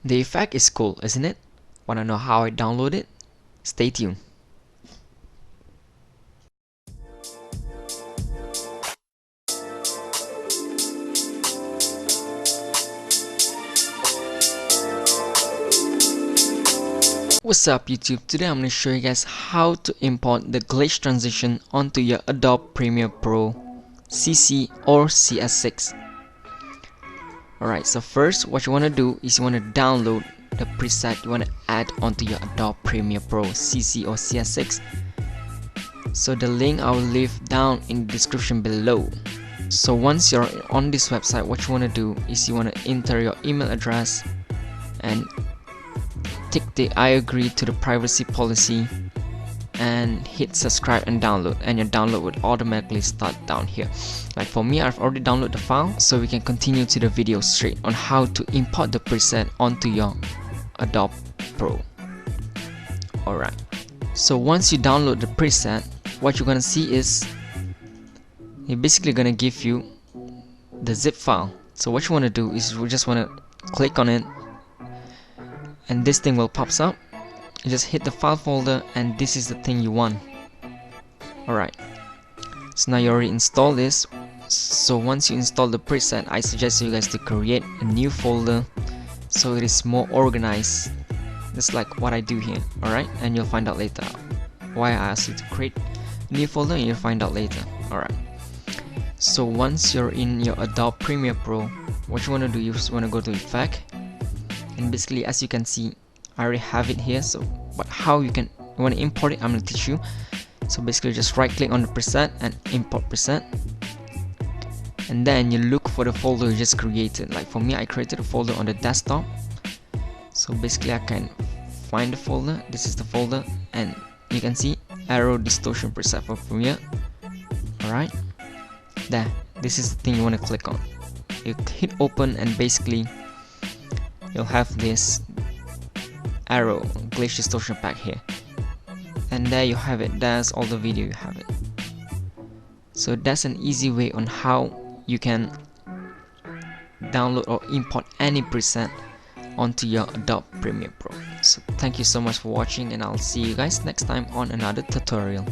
The effect is cool, isn't it? Wanna know how I download it? Stay tuned. What's up YouTube? Today I'm going to show you guys how to import the glitch transition onto your Adobe Premiere Pro CC or CS6. Alright, so first what you want to do is you want to download the preset you want to add onto your Adobe Premiere Pro CC or CS6. So the link I will leave down in the description below. So once you're on this website, what you want to do is you want to enter your email address and tick the I agree to the privacy policy and hit subscribe and download, and your download would automatically start down here. Like for me, I've already downloaded the file, so we can continue to the video straight on how to import the preset onto your Adobe Pro. Alright, so once you download the preset, what you're gonna see is it's basically gonna give you the zip file. So what you want to do is we just want to click on it and this thing will pops up. You just hit the file folder and this is the thing you want. Alright, so now you already installed this. So once you install the preset, I suggest you guys to create a new folder so it is more organized, just like what I do here. Alright, and you'll find out later why I asked you to create a new folder, and you'll find out later. Alright, so once you're in your Adobe Premiere Pro, what you want to do, you just want to go to Effect, and basically as you can see I already have it here. So but how you want to import it, I'm going to teach you. So basically just right click on the preset and import preset, and then you look for the folder you just created. Like for me, I created a folder on the desktop, so basically I can find the folder. This is the folder, and you can see arrow distortion preset for Premiere. Alright, there, this is the thing you want to click on. You hit open and basically you'll have this arrow glitch distortion pack here, and there you have it. That's all the video you have it. So that's an easy way on how you can download or import any preset onto your Adobe Premiere Pro. So thank you so much for watching, and I'll see you guys next time on another tutorial.